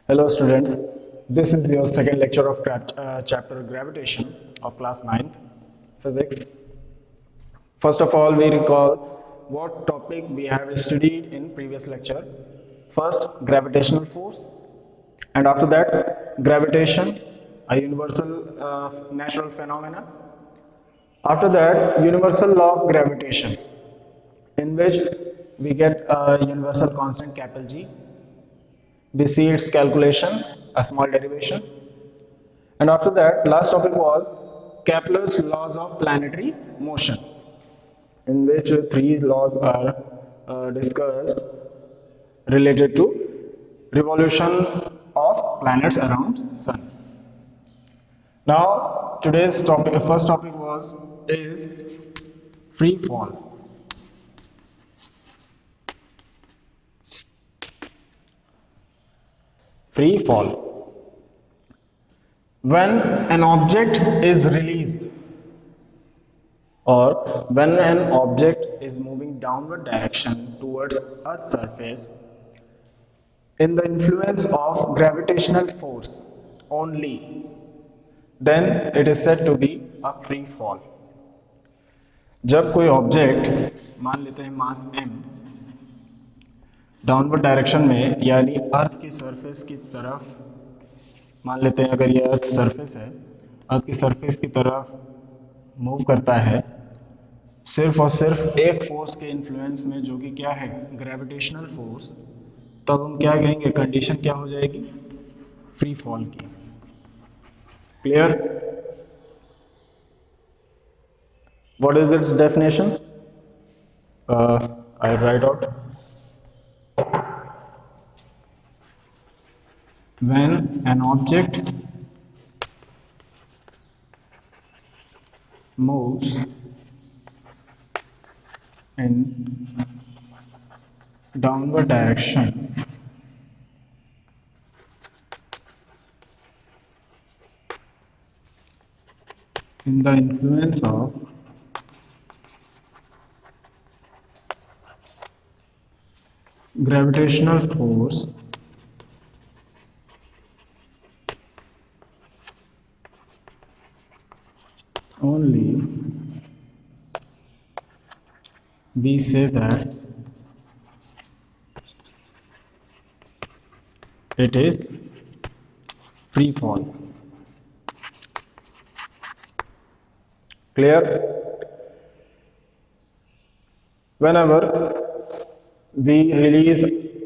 Hello students, this is your second lecture of chapter gravitation of class 9th physics. First of all, we recall what topic we have studied in previous lecture. First, gravitational force, and after that, gravitation, a universal natural phenomena. After that, universal law of gravitation, in which we get a universal constant capital G. We see its calculation, a small derivation. And after that, last topic was Kepler's laws of planetary motion, in which three laws are discussed related to revolution of planets around sun. Now, today's topic, the first topic is free fall. Free fall. When an object is released or when an object is moving downward direction towards Earth's surface, in the influence of gravitational force only, then it is said to be a free fall. जब कोई object मान लेते हैं मास m downward direction में यानी अर्थ की surface की तरफ मान लेते हैं, अगर ये अर्थ सरफेस है, अर्थ की सरफेस की तरफ मूव करता है सिर्फ और सिर्फ एक फोर्स के इन्फ्लुएंस में, जो कि क्या है, ग्रेविटेशनल फोर्स, तब हम क्या कहेंगे, कंडीशन क्या हो जाएगी, फ्री फॉल की. Clear? What is it's definition? I right out. When an object moves in downward direction in the influence of gravitational force only, we say that it is free fall. Clear? Whenever we release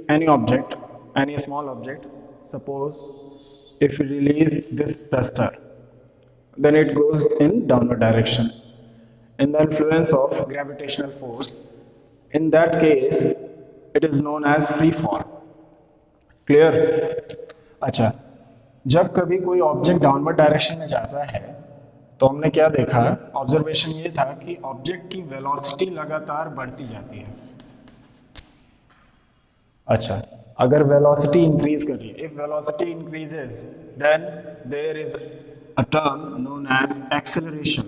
any object, any small object, suppose if we release this duster, then it goes in downward direction in the influence of gravitational force. In that case, it is known as free fall. Clear? अच्छा, जब कभी कोई object downward direction में जाता है तो हमने क्या देखा, ऑब्जर्वेशन ये था कि ऑब्जेक्ट की वेलोसिटी लगातार बढ़ती जाती है. अच्छा, अगर वेलोसिटी इंक्रीज कर रही है, if velocity increases, then there is a term known as acceleration.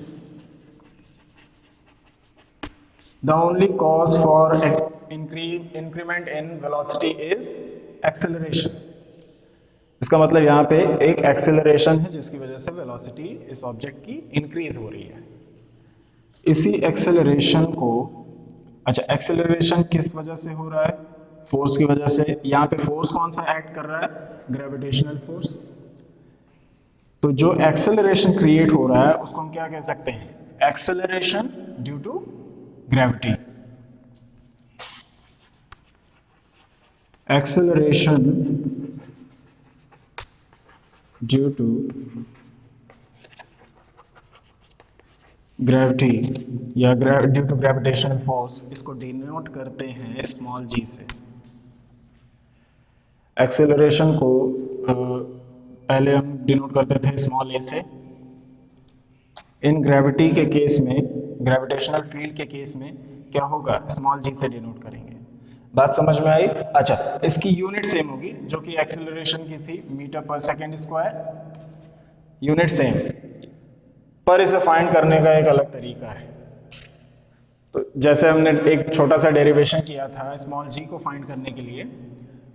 The only cause for increment in velocity is acceleration. इसका मतलब यहाँ पे एक एक्सेलरेशन है जिसकी वजह से वेलोसिटी इस ऑब्जेक्ट की इंक्रीज हो रही है. इसी एक्सेलरेशन को, अच्छा, एक्सेलरेशन किस वजह से हो रहा है, फोर्स की वजह से. यहाँ पे फोर्स कौन सा एक्ट कर रहा है, ग्रेविटेशनल फोर्स. तो जो एक्सेलरेशन क्रिएट हो रहा है उसको हम क्या कह सकते हैं, acceleration due to gravity. Acceleration due to gravity या ड्यू टू ग्रेविटेशनल फोर्स, इसको डिनोट करते हैं स्मॉल जी से. एक्सेलरेशन को पहले हम डिनोट करते थे स्मॉल ए से. इन ग्रेविटी के केस में, ग्रेविटेशनल फील्ड के केस में क्या होगा, स्मॉल जी से डिनोट करेंगे. बात समझ में आई? अच्छा, इसकी यूनिट सेम होगी जो कि एक्सेलरेशन की थी, metre per second square. Unit same, पर इसे फाइंड करने का एक अलग तरीका है. तो जैसे हमने एक छोटा सा डेरिवेशन किया था स्मॉल जी को फाइंड करने के लिए,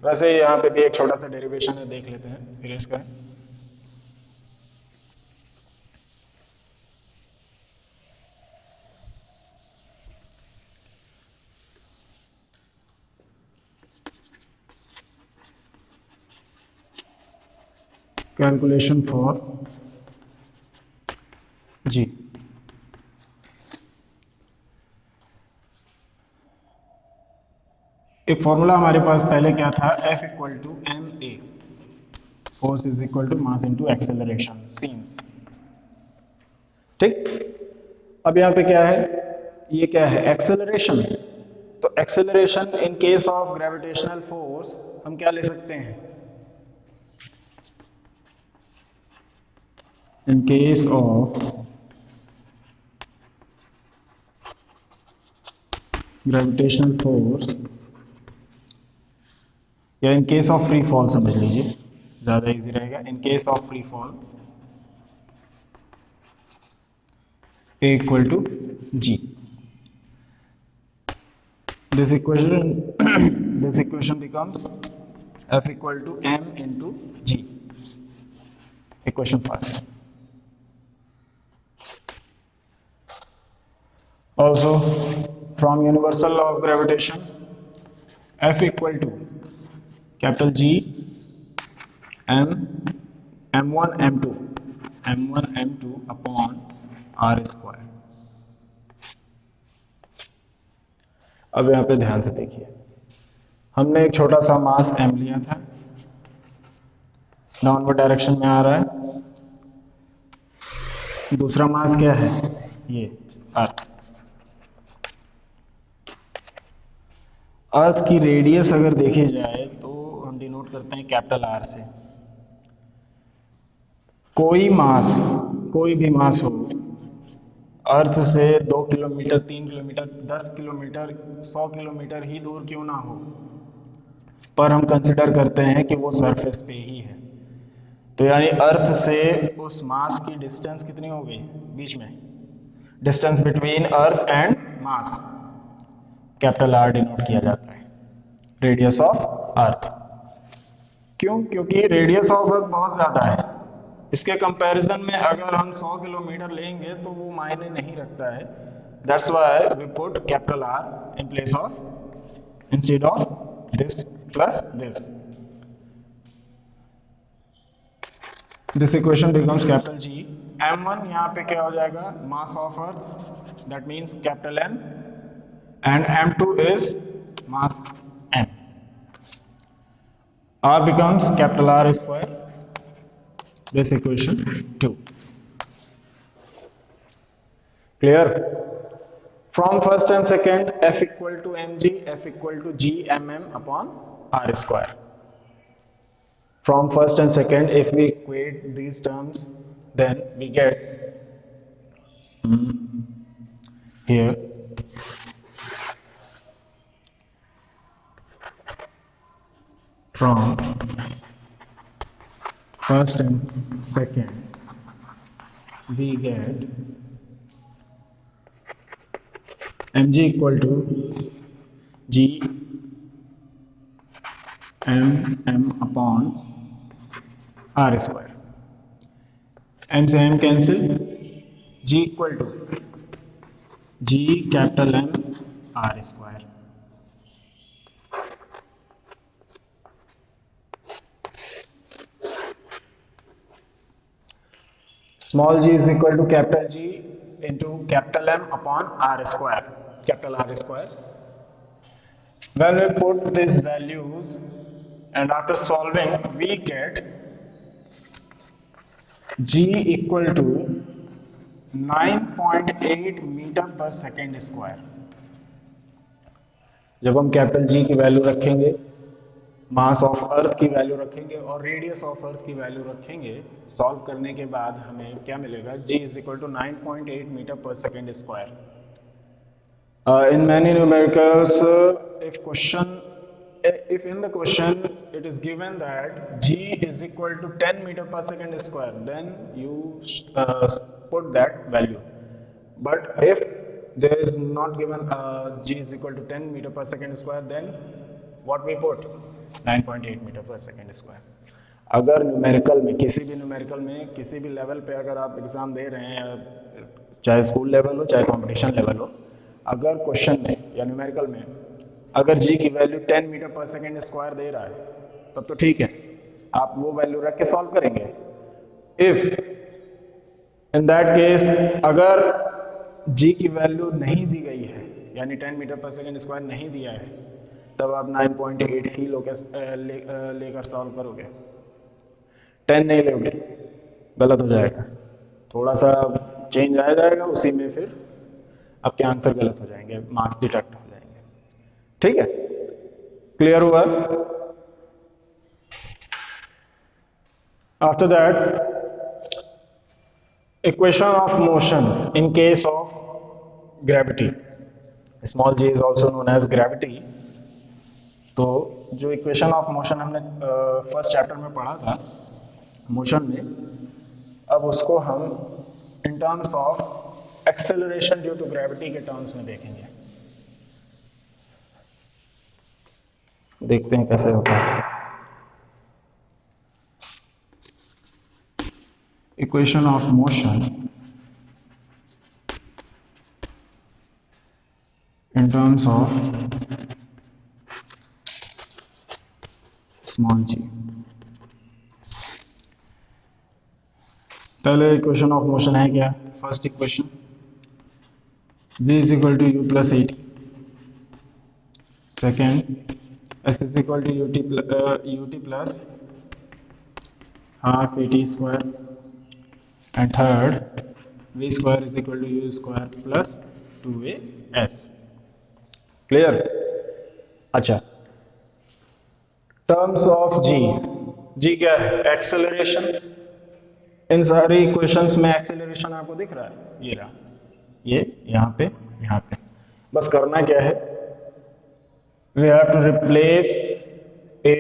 वैसे यहाँ पे भी एक छोटा सा डेरिवेशन है, देख लेते हैं फिर इसका। कैलकुलेशन फॉर जी, एक फॉर्मूला हमारे पास पहले क्या था, F equal to M A, force is equal to mass into acceleration since, ठीक। अब यहाँ पे क्या है, ये क्या है, एक्सेलरेशन। तो acceleration in case of gravitational force हम क्या ले सकते हैं, in case of gravitational force, या in case of free fall समझ लीजिए, ज्यादा इजी रहेगा। In case of free fall A equal to G. This equation becomes F equal to M into G. Equation first. Also, from universal law of gravitation, F equal to capital G M M1 M2 M1 M2 upon R square। अब यहाँ पे ध्यान से देखिए, हमने एक छोटा सा मास m लिया था, डाउनवर्ड डायरेक्शन में आ रहा है। दूसरा मास क्या है, ये अर्थ। अर्थ की रेडियस अगर देखी जाए तो हम डिनोट करते हैं कैपिटल R से। कोई भी मास हो, अर्थ से 2 किलोमीटर, 3 किलोमीटर, 10 किलोमीटर, 100 किलोमीटर ही दूर क्यों ना हो, पर हम कंसिडर करते हैं कि वो सरफेस पे ही है। तो यानी अर्थ से उस मास की डिस्टेंस कितनी हो गई, बीच में distance between earth and mass, capital R denote किया जाता है, रेडियस ऑफ अर्थ। क्यों, क्योंकि रेडियस ऑफ अर्थ बहुत ज्यादा है। इसके कंपैरिजन में अगर हम 100 किलोमीटर लेंगे तो वो मायने नहीं रखता है। That's why we put capital R in place of, instead of this plus this. This equation becomes capital G। M1 यहाँ पे क्या हो जाएगा, mass of earth, that means capital M, and M2 is mass M। R becomes capital R square, this equation 2. Clear? From first and second, F equal to mg, F equal to g mm upon R square. From first and second, if we equate these terms, then we get here from first and second we get mg equal to g mm upon R square। m से m cancel, g equal to g capital M R square। Small g is equal to capital G into capital M upon R square, capital R square। When we put these values and after solving we get G equal to 9.8 metre per second square. जब हम capital G की value रखेंगे, मास of अर्थ की value रखेंगे और radius of earth की value रखेंगे, solve करने के बाद हमें क्या मिलेगा, G is equal to 9.8 metre per second square. In many numericals, if in the question it is given that G is equal to 10 meter per second square, then you put that value. But if there is not given G is equal to 10 meter per second square, then what we put, 9.8 metre per second square. अगर numerical में किसी भी numerical में किसी भी level पे अगर आप एग्ज़ाम दे रहे हैं, चाहे स्कूल लेवल हो चाहे कंपटीशन लेवल हो, अगर क्वेश्चन में या न्यूमेरिकल में अगर जी की value 10 metre per second square दे रहा है तब तो ठीक है, आप वो वैल्यू रख के सॉल्व करेंगे। इफ इन दैट केस अगर जी की वैल्यू नहीं दी गई है, यानी 10 मीटर पर सेकेंड स्क्वायर नहीं दिया है, तब आप 9.8 ही लेकर सॉल्व करोगे, 10 नहीं लोगे, गलत हो जाएगा, थोड़ा सा चेंज आ जाएगा उसी में, फिर आपके आंसर गलत हो जाएंगे, मार्क्स डिडक्ट हो जाएंगे। ठीक है, क्लियर हुआ? After that equation of motion in case of gravity, small g is also known as gravity. तो जो इक्वेशन ऑफ मोशन हमने फर्स्ट चैप्टर में पढ़ा था मोशन में, अब उसको हम in terms of acceleration due to gravity के टर्म्स में देखेंगे। देखते हैं कैसे होता है। Equation of motion in terms of small g. पहले इक्वेशन ऑफ मोशन है क्या? First equation v is equal to u plus a t, second s is equal to u t plus half a t square, and third v square is equal to u square plus 2as। Clear? अच्छा, terms of g क्या है? Acceleration. इन सारी equations में acceleration आपको दिख रहा है, ये रहा, ये यहाँ पे, यहाँ पे। बस करना क्या है, we have to replace a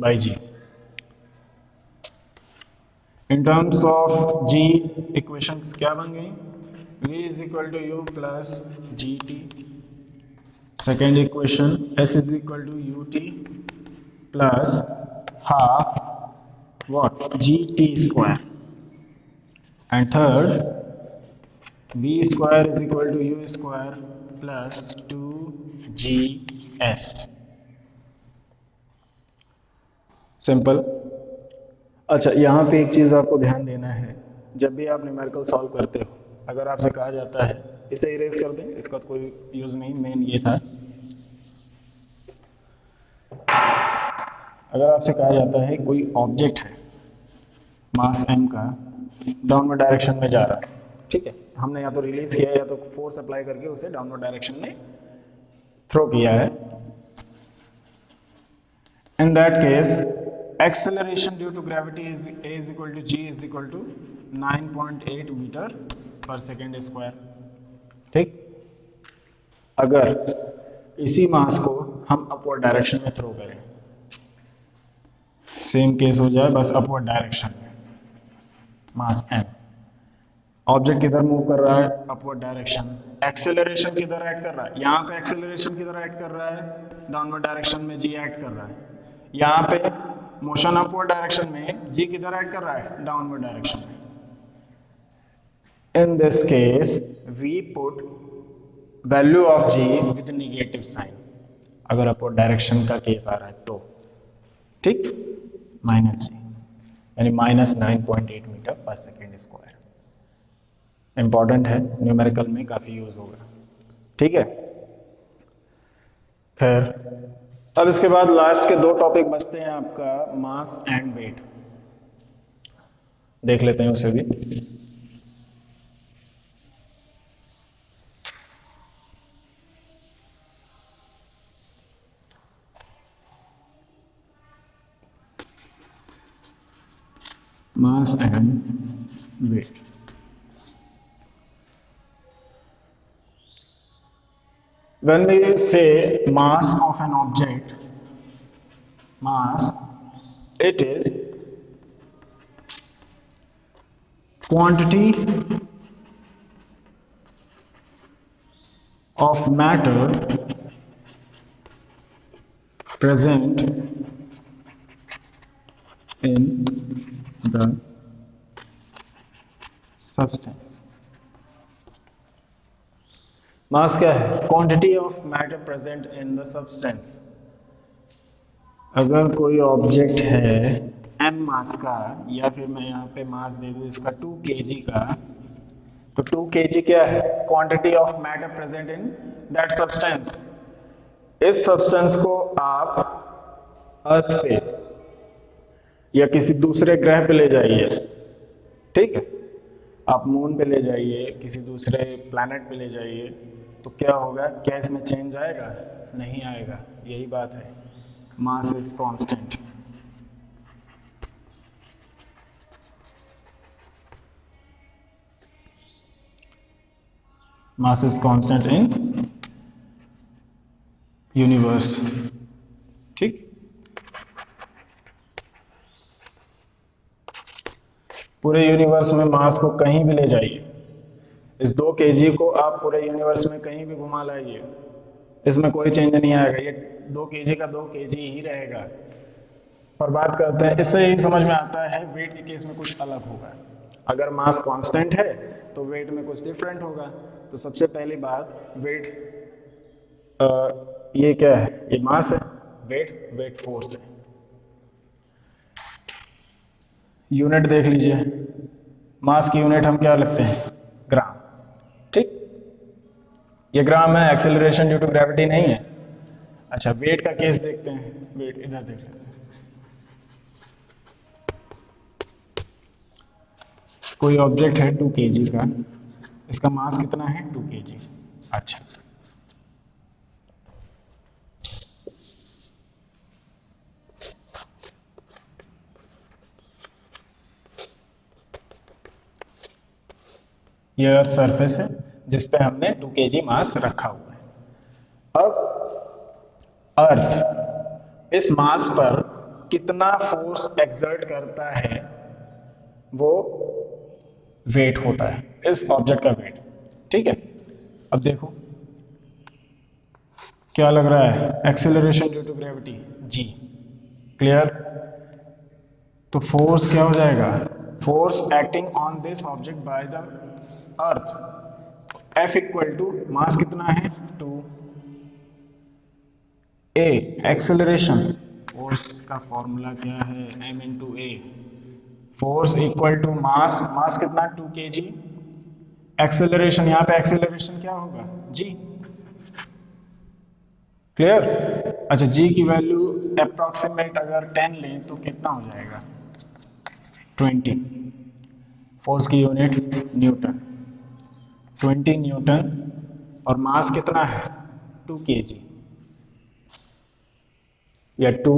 by g। In terms of g equations क्या बन गई? v is equal to u plus g t, second equation s is equal to u t plus half what g t square, and third v square is equal to u square plus 2gs। Simple. अच्छा, यहाँ पे एक चीज़ आपको ध्यान देना है, जब भी आप न्यूमेरिकल सॉल्व करते हो, अगर आपसे कहा जाता है इसे इरेज कर दें, इसका तो कोई यूज़ नहीं, मेन ये था, अगर आपसे कहा जाता है कोई ऑब्जेक्ट है मास m का डाउनवर्ड डायरेक्शन में जा रहा है, ठीक है, हमने या तो रिलीज किया या तो फोर्स अप्लाई करके उसे डाउनवर्ड डायरेक्शन में थ्रो किया है। In that case acceleration due to gravity is a is equal to g is equal to 9.8 metre per second square. ठीक, अगर इसी मास को हम अपवर्ड डायरेक्शन में थ्रो करें, सेम केस हो जाए, बस अपवर्ड डायरेक्शन में, मास m, ऑब्जेक्ट किधर मूव कर रहा है? Upward direction. एक्सेलरेशन किधर ऐड कर रहा है? यहाँ पे एक्सेलरेशन किधर ऐड कर रहा है? डाउनवर्ड डायरेक्शन में g ऐड कर रहा है। यहाँ पे मोशन अपवर्ड डायरेक्शन में g किधर ऐड कर रहा है? डाउनवर्ड डायरेक्शन में। In this case we put value of g with negative sign, अगर अपवर्ड डायरेक्शन का केस आ रहा है तो, ठीक, माइनस g, यानी minus 9.8 metre per second square. Important है, न्यूमेरिकल में काफ़ी यूज होगा। ठीक है, खैर अब इसके बाद लास्ट के दो टॉपिक बचते हैं आपका, मास एंड वेट, देख लेते हैं उसे भी। mass and weight। When we say mass of an object, mass, it is quantity of matter present in the substance. मास क्या है? Quantity of matter present in the substance. अगर कोई ऑब्जेक्ट है m मास का, या फिर मैं यहाँ पे मास दे दूँ इसका 2 kg का, तो 2 kg क्या है? Quantity of matter present in that substance. इस सब्सटेंस को आप अर्थ पे या किसी दूसरे ग्रह पे ले जाइए, ठीक है, आप मून पे ले जाइए, किसी दूसरे प्लैनेट पे ले जाइए, तो क्या होगा? क्या इसमें चेंज आएगा? नहीं आएगा। यही बात है, मास is constant. Mass is constant in universe, ठीक। पूरे यूनिवर्स में मास को कहीं भी ले जाइए, इस 2 kg को आप पूरे यूनिवर्स में कहीं भी घुमा लाइए, इसमें कोई चेंज नहीं आएगा। ये 2 kg का 2 kg ही रहेगा। पर बात करते हैं, इससे ही समझ में आता है वेट के केस में कुछ अलग होगा। अगर मास कांस्टेंट है तो वेट में कुछ डिफरेंट होगा। तो सबसे पहली बात, वेट ये क्या है? ये मास है। वेट फोर्स है। यूनिट देख लीजिए, मास की यूनिट हम क्या लिखते हैं? ग्राम, ठीक। ये ग्राम है, एक्सेलरेशन ड्यू टू ग्रेविटी नहीं है। अच्छा, वेट का केस देखते हैं। वेट इधर देख लेते हैं। कोई ऑब्जेक्ट है 2 kg का, इसका मास कितना है? 2 kg। अच्छा, ये अर्थ सरफेस है जिस पे हमने 2 kg मास रखा हुआ है। अब अर्थ इस मास पर कितना फोर्स एक्सर्ट करता है, वो वेट होता है, इस ऑब्जेक्ट का वेट, ठीक है। अब देखो क्या लग रहा है? Acceleration due to gravity, g. Clear? तो फोर्स क्या हो जाएगा? Force acting on this object by the earth, F equal to mass कितना है? 2 A एक्सेलरेशन, फोर्स का फॉर्मूला क्या है? m into a. Force equal to mass, mass कितना? 2 kg। एक्सेलरेशन, यहाँ पे एक्सेलरेशन क्या होगा? g। क्लियर? अच्छा, g की वैल्यू अप्रोक्सीमेट अगर 10 लें तो कितना हो जाएगा? 20। फोर्स की यूनिट न्यूटन, 20 न्यूटन। और मास कितना है? 2 kg या 2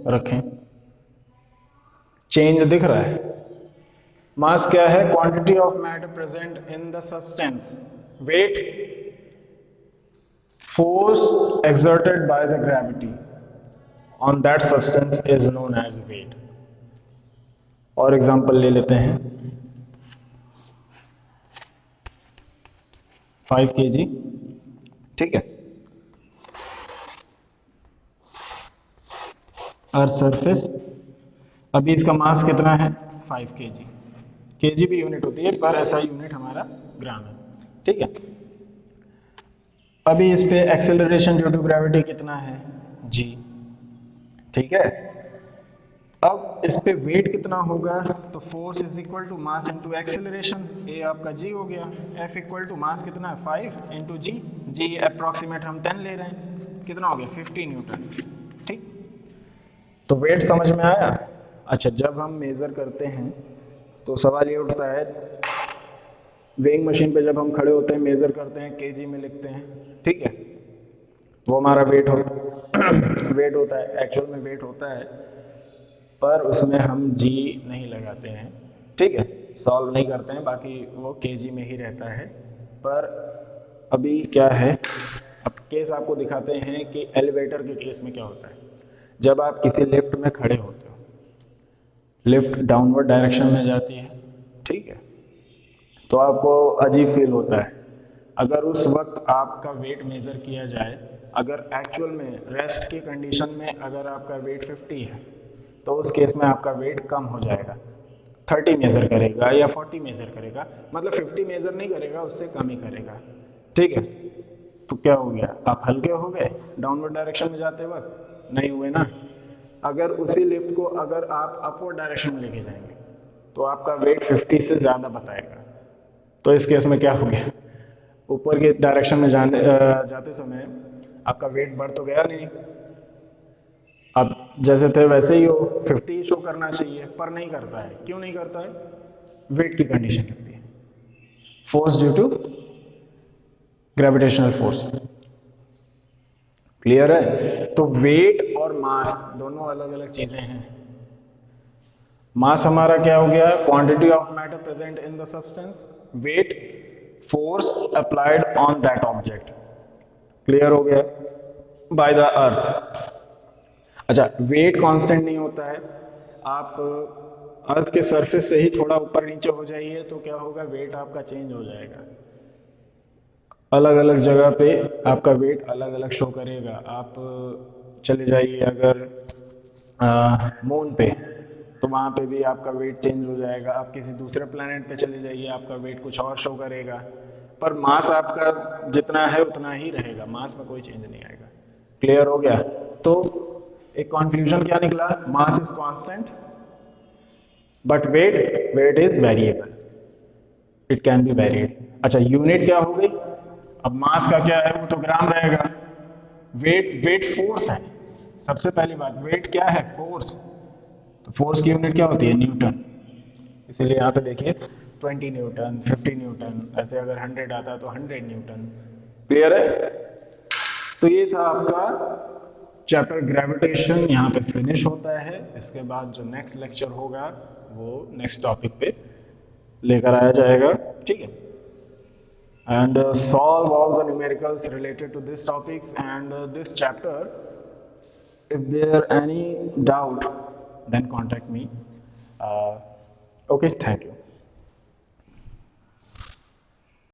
रखें। चेंज दिख रहा है? मास क्या है? Quantity of matter present in the substance. Weight, force exerted by the gravity on that substance is known as weight। और एग्जांपल ले लेते हैं, 5 kg, ठीक है। अर्थ सरफेस, अभी इसका मास कितना है? 5 kg। kg भी यूनिट होती है, पर ऐसा यूनिट हमारा ग्राम है, ठीक है। अभी इस पे एक्सेलरेशन ड्यू टू ग्रेविटी कितना है? g, ठीक है। अब इस पे वेट कितना होगा? तो force is equal to mass into acceleration, a आपका g हो गया। F इक्वल टू मास कितना है? 5 इंटू जी। जी अप्रोक्सीमेट हम 10 ले रहे हैं, कितना हो गया? 50 न्यूटन, ठीक। तो वेट समझ में आया? अच्छा, जब हम मेजर करते हैं तो सवाल ये उठता है, वेइंग मशीन पे जब हम खड़े होते हैं, मेजर करते हैं, केजी में लिखते हैं, ठीक है, वो हमारा वेट वेट होता है, एक्चुअल में वेट होता है, पर उसमें हम जी नहीं लगाते हैं, ठीक है, सॉल्व नहीं करते हैं, बाकी वो केजी में ही रहता है। पर अभी क्या है, अब केस आपको दिखाते हैं कि एलिवेटर के केस में क्या होता है। जब आप किसी लिफ्ट में खड़े होते हो, लिफ्ट डाउनवर्ड डायरेक्शन में जाती है, ठीक है, तो आपको अजीब फील होता है। अगर उस वक्त आपका वेट मेज़र किया जाए, अगर एक्चुअल में रेस्ट की कंडीशन में अगर आपका वेट 50 है, तो उस केस में आपका वेट कम हो जाएगा, 30 मेजर करेगा या 40 मेजर करेगा, मतलब 50 मेजर नहीं करेगा, उससे कम ही करेगा। ठीक है, तो क्या हो गया, आप हल्के हो गए डाउनवर्ड डायरेक्शन में जाते वक्त, नहीं हुए ना। अगर उसी लिफ्ट को अगर आप अपवर्ड डायरेक्शन में लेके जाएंगे तो आपका वेट 50 से ज़्यादा बताएगा। तो इस केस में क्या हो गया, ऊपर के डायरेक्शन में जाते समय आपका वेट बढ़ तो गया नहीं, अब जैसे थे वैसे ही हो, 50 शो करना चाहिए, पर नहीं करता है। क्यों नहीं करता है, वेट की कंडीशन लगती है, force due to gravitational force. Clear है, तो वेट और मास दोनों अलग अलग चीजें हैं। मास हमारा क्या हो गया, quantity of matter present in the substance, weight force applied on that object. Clear हो गया, बाय द अर्थ। अच्छा, वेट कांस्टेंट नहीं होता है, आप अर्थ के सरफेस से ही थोड़ा ऊपर नीचे हो जाइए तो क्या होगा, वेट आपका चेंज हो जाएगा, अलग अलग जगह पे आपका वेट अलग अलग शो करेगा। आप चले जाइए अगर मून पे, तो वहाँ पे भी आपका वेट चेंज हो जाएगा। आप किसी दूसरे प्लेनेट पे चले जाइए, आपका वेट कुछ और शो करेगा, पर मास आपका जितना है उतना ही रहेगा, मास में कोई चेंज नहीं आएगा। क्लियर हो गया, तो एक कंक्लूजन क्या निकला, mass is constant but weight is variable, it can be varied. अच्छा, यूनिट क्या हो गई, अब मास का क्या है, वो तो ग्राम रहेगा, वेट फोर्स है। सबसे पहली बात, वेट क्या है, फोर्स, तो फोर्स की यूनिट क्या होती है, न्यूटन। इसीलिए यहाँ पे देखिए 20 न्यूटन, 50 न्यूटन, ऐसे अगर 100 आता है तो 100 न्यूटन। क्लियर है, तो ये था आपका चैप्टर ग्रेविटेशन, यहाँ पे फिनिश होता है। इसके बाद जो नेक्स्ट लेक्चर होगा वो नेक्स्ट टॉपिक पे लेकर आया जाएगा, ठीक है। And solve all the numericals related to this topics and this chapter. If there any doubt, then contact me. Okay, thank you.